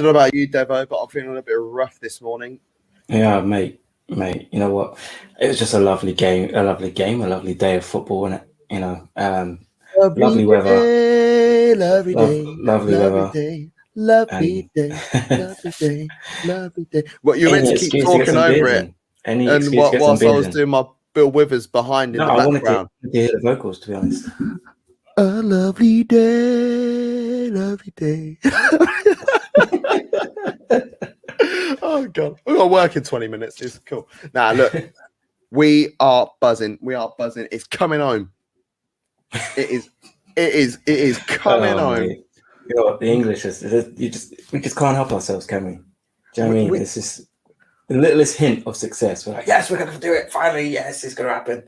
Don't know about you, Devo, but I'm feeling a little bit rough this morning. Yeah, mate. You know what? It was just a lovely game, a lovely day of football, and lovely weather, Lovely day, lovely lovely weather, day, lovely and day, lovely day, lovely day. Well, you're meant any to keep excuse to get talking some over beers it, in. Any and excuse to get some whilst I beers was in. doing my Bill Withers behind in No, the I wanted background. to hear the vocals, to be honest. A lovely day, lovely day. Oh God, we've got work in 20 minutes. It's cool. Now look, we are buzzing. We are buzzing. It's coming home. It is coming home. Mate. You know what? The English we just can't help ourselves, can we? Do you know what I mean? It's just the littlest hint of success. We're like, yes, we're gonna do it. Finally, yes, it's gonna happen.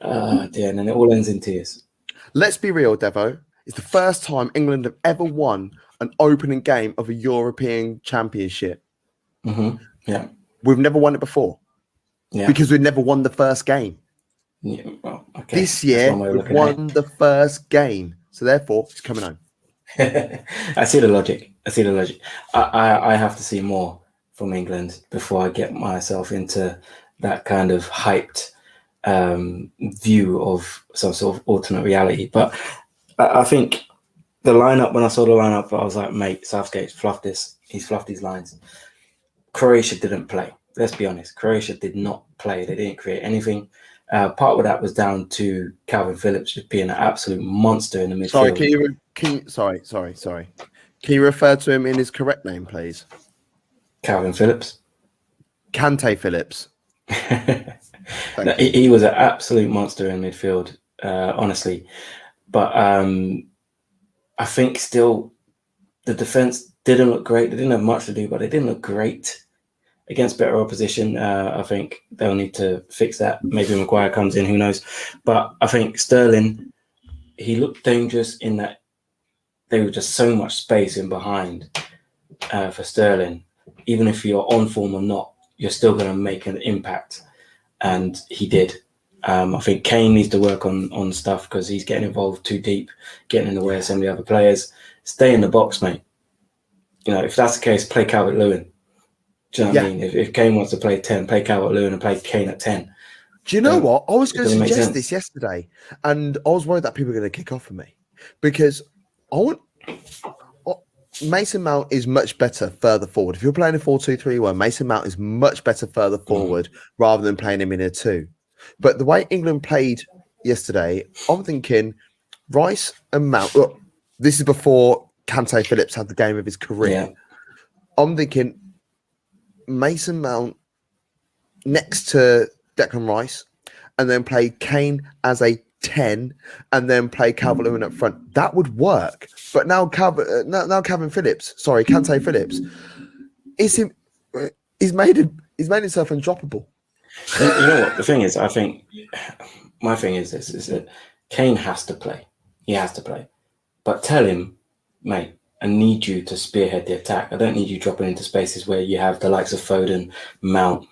Dear, and then it all ends in tears. Let's be real, Devo. It's the first time England have ever won an opening game of a European Championship. Mm-hmm. Yeah, we've never won it before. Yeah, because we've never won the first game. Yeah, well, okay. This year we've won the first game, so therefore it's coming home. I see the logic. I have to see more from England before I get myself into that kind of hyped view of some sort of alternate reality. But I think the lineup, when I saw the lineup, I was like, mate, Southgate's fluffed this. He's fluffed these lines. Croatia didn't play. Let's be honest. Croatia did not play. They didn't create anything. Part of that was down to Calvin Phillips just being an absolute monster in the midfield. Sorry, Can you refer to him in his correct name, please? Calvin Phillips. Kante Phillips. He was an absolute monster in midfield, honestly. But I think still the defense didn't look great. They didn't have much to do, but they didn't look great against better opposition. I think they'll need to fix that. Maybe Maguire comes in, who knows? But I think Sterling, he looked dangerous in that there was just so much space in behind for Sterling. Even if you're on form or not, you're still going to make an impact. And he did. I think Kane needs to work on stuff because he's getting involved too deep, getting in the way of some of the other players. Stay in the box, mate. You know, if that's the case, play Calvert-Lewin. Do you know what I mean? If Kane wants to play 10, play Calvert-Lewin and play Kane at 10. Do you know what? I was going to suggest this yesterday, and I was worried that people were going to kick off for me because Mason Mount is much better further forward. If you're playing a 4-2-3-1, Mason Mount is much better further forward rather than playing him in a 2. But the way England played yesterday, I'm thinking Rice and Mount. Look, this is before Kante Phillips had the game of his career. Yeah. I'm thinking Mason Mount next to Declan Rice, and then play Kane as a 10, and then play Calvert-Lewin up front. That would work. But now Kante Phillips, he's made himself undroppable. You know what the thing is? I think my thing is this: is that Kane has to play. He has to play. But tell him, mate, I need you to spearhead the attack. I don't need you dropping into spaces where you have the likes of Foden, Mount.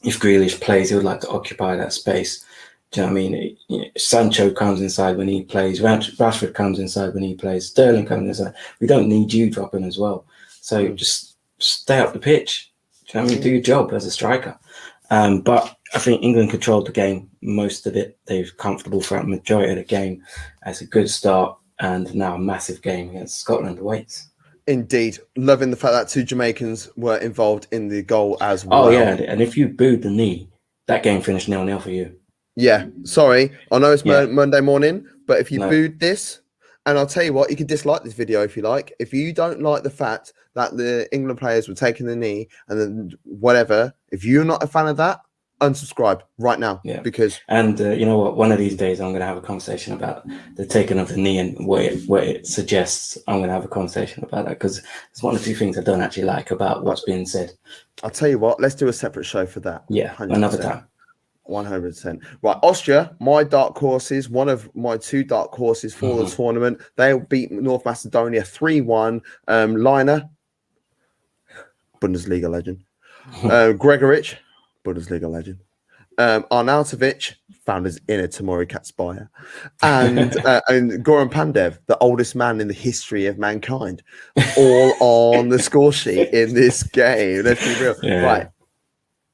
If Grealish plays, he would like to occupy that space. Do you know what I mean? Sancho comes inside when he plays. Rashford comes inside when he plays. Sterling comes inside. We don't need you dropping as well. So just stay up the pitch. Do you know what I mean? Do your job as a striker. But I think England controlled the game, most of it. They were comfortable throughout the majority of the game. It's a good start, and now a massive game against Scotland awaits. Indeed. Loving the fact that 2 Jamaicans were involved in the goal as well. Oh, yeah. And if you booed the knee, that game finished 0-0 for you. Yeah. Sorry. I know it's Monday morning, but if you booed this, and I'll tell you what, you can dislike this video if you like. If you don't like the fact that the England players were taking the knee and then whatever, if you're not a fan of that, unsubscribe right now. Yeah. And you know what? One of these days, I'm going to have a conversation about the taking of the knee and what it suggests. I'm going to have a conversation about that because it's one or two things I don't actually like about what's being said. I'll tell you what. Let's do a separate show for that. Yeah, 100%. Another time. 100%. Right, Austria, my dark horses, one of my 2 dark horses for the tournament. They beat North Macedonia 3-1. Liner, Bundesliga legend. Gregorich, Bundesliga legend. Arnautovic found his inner Tamori Katspire, and Goran Pandev, the oldest man in the history of mankind, all on the score sheet in this game. Let's be real, right?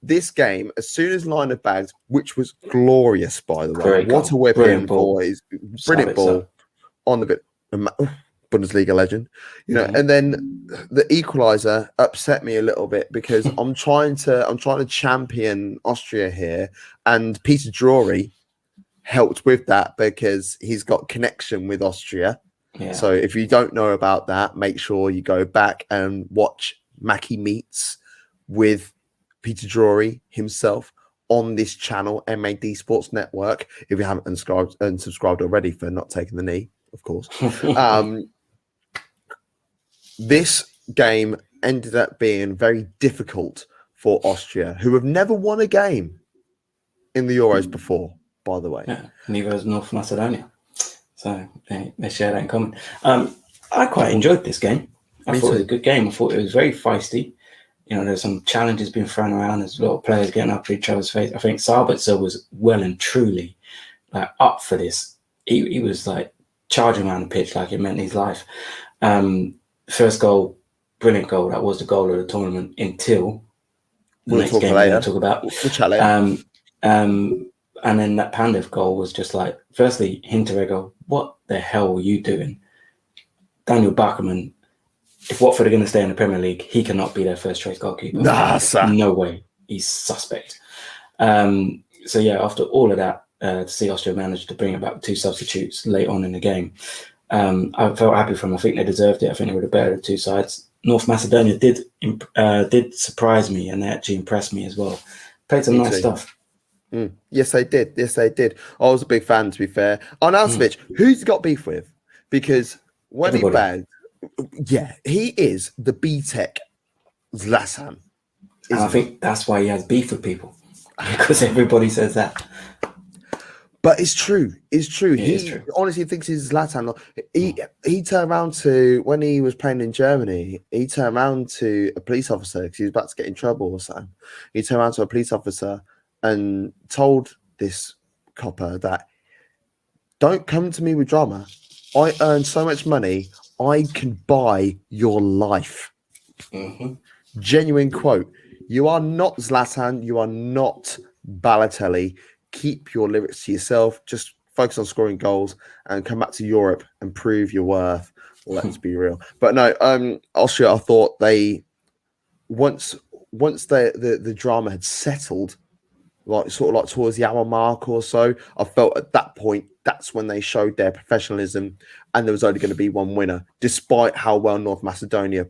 This game, as soon as line of bags, which was glorious, by the way, Great what goal. a whip Brilliant in ball. for his brilliant ball on the bit. Bundesliga legend, you know, and then the equalizer upset me a little bit because I'm trying to champion Austria here, and Peter Drury helped with that because he's got connection with Austria. Yeah. So if you don't know about that, make sure you go back and watch Mackie Meets with Peter Drury himself on this channel, MAD Sports Network. If you haven't unsubscribed already for not taking the knee, of course. This game ended up being very difficult for Austria, who have never won a game in the Euros before, by the way. Yeah, neither has North Macedonia. So they share that in common. I quite enjoyed this game. I thought it was a good game. I thought it was very feisty. You know, there's some challenges being thrown around. There's a lot of players getting up to each other's face. I think Sabitzer was well and truly up for this. He was like charging around the pitch like it meant his life. First goal, brilliant goal. That was the goal of the tournament until the next game we're going to talk about. We'll chat later. And then that Pandev goal was just like, firstly, Hinteregger, what the hell were you doing? Daniel Backerman, if Watford are going to stay in the Premier League, he cannot be their first choice goalkeeper. Nah, sir. No way. He's suspect. So yeah, after all of that, to see Austria manage to bring about 2 substitutes late on in the game, I felt happy for them. I think they deserved it. I think they were the better of the 2 sides. North Macedonia did surprise me, and they actually impressed me as well. Played some nice stuff. Yes, they did. Yes, they did. I was a big fan, to be fair. Arnautovic, who's got beef with? Because when he bagged, he is the B-Tech Zlatan. And I think that's why he has beef with people, because everybody says that. But it's true. It's true. He honestly thinks he's Zlatan. He turned around to, when he was playing in Germany, he turned around to a police officer because he was about to get in trouble or something. He turned around to a police officer and told this copper that, don't come to me with drama. I earn so much money, I can buy your life. Genuine quote. You are not Zlatan. You are not Balotelli. Keep your lyrics to yourself. Just focus on scoring goals and come back to Europe and prove your worth. Let's be real. But no, Austria, I thought they once the drama had settled, like sort of like towards the hour mark or so, I felt at that point that's when they showed their professionalism, and there was only going to be one winner, despite how well North Macedonia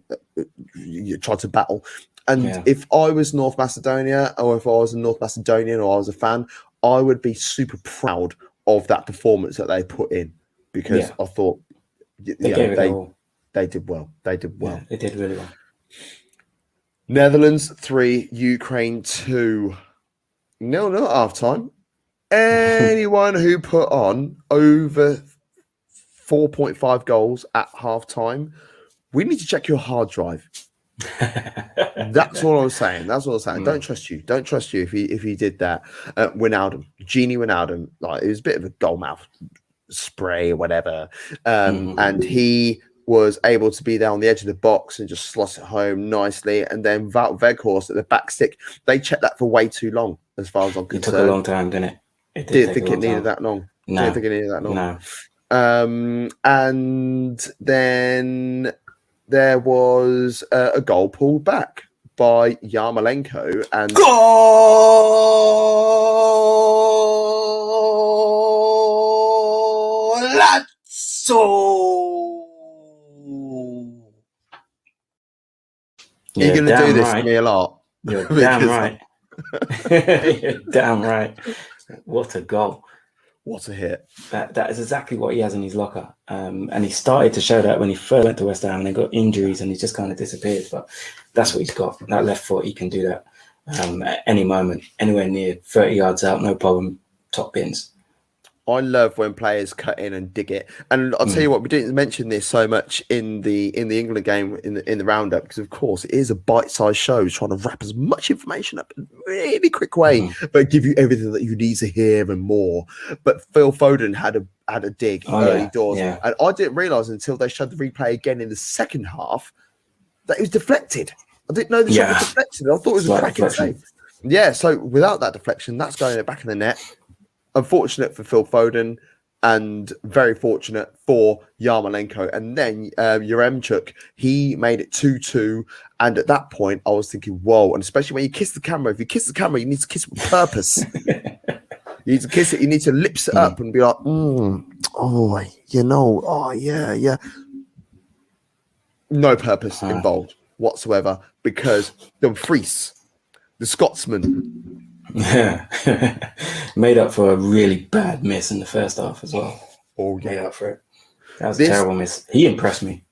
tried to battle. And if I was North Macedonia, or if I was a North Macedonian, or I was a fan, I would be super proud of that performance that they put in, because I thought they did well. They did well. Yeah, they did really well. Netherlands 3, Ukraine 2. 0-0 at half time. Anyone who put on over 4.5 goals at half time, we need to check your hard drive. That's all I'm saying. Don't trust you. Don't trust you if he did that. Wijnaldum, Genie Wijnaldum, like, it was a bit of a goal mouth spray or whatever. And he was able to be there on the edge of the box and just slot it home nicely. And then Wout Weghorst at the back stick, they checked that for way too long, as far as I'm concerned. It took a long time, didn't it? Didn't think it needed that long. No. And then there was a goal pulled back by Yarmolenko, and You're going to do this to me a lot. You're damn right. You're damn right. What a goal. What a hit. That is exactly what he has in his locker. And he started to show that when he first went to West Ham, and he got injuries and he just kind of disappeared. But that's what he's got. That left foot, he can do that at any moment, anywhere near 30 yards out, no problem. Top bins. I love when players cut in and dig it. And I'll tell you what, we didn't mention this so much in the England game in the roundup because, of course, it is a bite-sized show trying to wrap as much information up in a really quick way, but give you everything that you need to hear and more. But Phil Foden had a dig early doors, and I didn't realise until they showed the replay again in the second half that it was deflected. I didn't know the shot was deflected. I thought it was a cracking save. Yeah, so without that deflection, that's going back in the net. Unfortunate for Phil Foden and very fortunate for Yarmolenko. And then Yaremchuk, he made it 2-2. And at that point, I was thinking, whoa. And especially when you kiss the camera, if you kiss the camera, you need to kiss it with purpose. You need to kiss it. You need to lips it up and be like, yeah. No purpose involved whatsoever because Dumfries, the Scotsman, made up for a really bad miss in the first half as well. Made up for it. That was a terrible miss. He impressed me.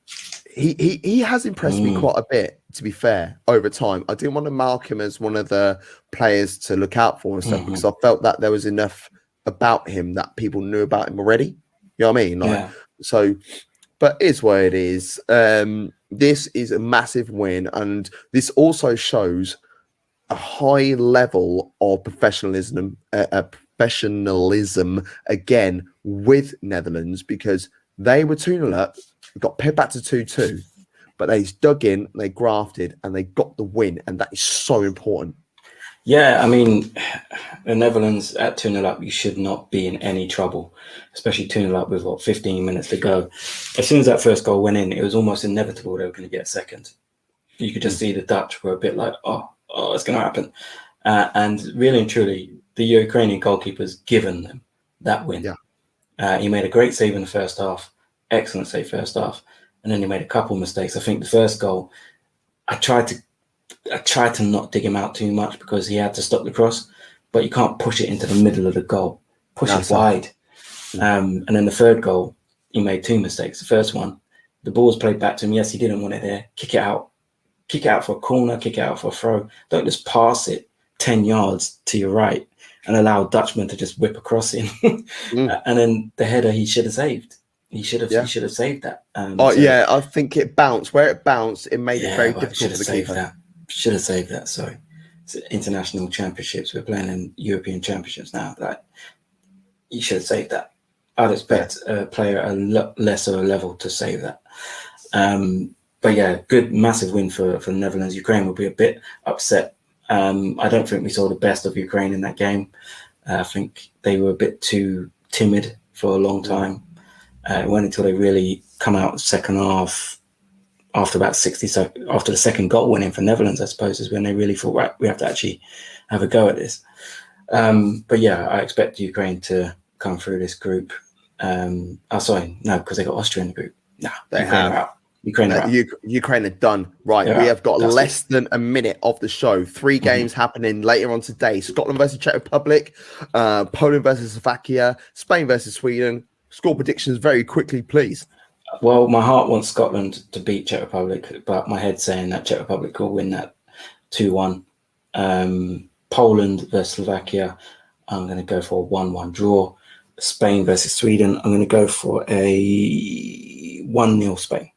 He has impressed me quite a bit, to be fair, over time. I didn't want to mark him as one of the players to look out for and stuff because I felt that there was enough about him that people knew about him already. You know what I mean? So, but it's what it is. This is a massive win, and this also shows a high level of professionalism again with Netherlands because they were 2-0 up, got pared back to 2-2, but they dug in, they grafted, and they got the win, and that is so important. Yeah, I mean, the Netherlands at 2-0 up, you should not be in any trouble, especially 2-0 up with 15 minutes to go. As soon as that first goal went in, it was almost inevitable they were going to get a second. You could just see the Dutch were a bit like, oh, it's going to happen. And really and truly, the Ukrainian goalkeeper's given them that win. He made a great save in the first half, excellent save first half, and then he made a couple mistakes. I think the first goal, I tried to not dig him out too much because he had to stop the cross, but you can't push it into the middle of the goal. Push it wide. And then the third goal, he made two mistakes. The first one, the ball was played back to him. Yes, he didn't want it there. Kick it out. Kick it out for a corner, kick it out for a throw. Don't just pass it 10 yards to your right and allow Dutchman to just whip across him. And then the header he should have saved. He should have saved that. I think it bounced. Where it bounced, it made it very difficult for the keeper. Should have saved that. Sorry. It's international championships. We're playing in European championships now. Like, you should have saved that. I'd expect a player at a lot lesser level to save that. But yeah, good, massive win for the Netherlands. Ukraine will be a bit upset. I don't think we saw the best of Ukraine in that game. I think they were a bit too timid for a long time. It went until they really come out second half, after about 60 seconds, after the second goal went in for Netherlands, I suppose, is when they really thought, right, we have to actually have a go at this. But yeah, I expect Ukraine to come through this group. Because they got Austria in the group. No, they have. Ukraine are done. Right, we have got less than a minute of the show. 3 games happening later on today. Scotland versus Czech Republic, Poland versus Slovakia, Spain versus Sweden. Score predictions very quickly, please. Well, my heart wants Scotland to beat Czech Republic, but my head's saying that Czech Republic will win that 2-1. Poland versus Slovakia, I'm going to go for a 1-1 draw. Spain versus Sweden, I'm going to go for a 1-0 Spain.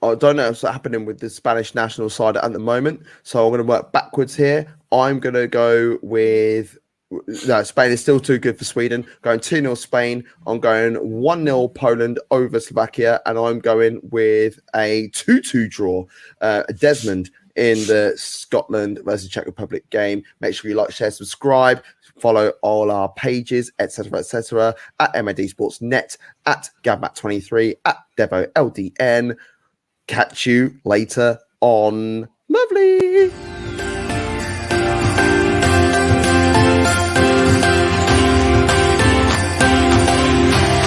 I don't know what's happening with the Spanish national side at the moment, so I'm going to work backwards here. I'm going to go with... No, Spain is still too good for Sweden. Going 2-0 Spain. I'm going 1-0 Poland over Slovakia, and I'm going with a 2-2 draw. Desmond in the Scotland versus Czech Republic game. Make sure you like, share, subscribe, follow all our pages, etc., at MAD Sportsnet, at Gavmat23, at Devo LDN. Catch you later on. Lovely.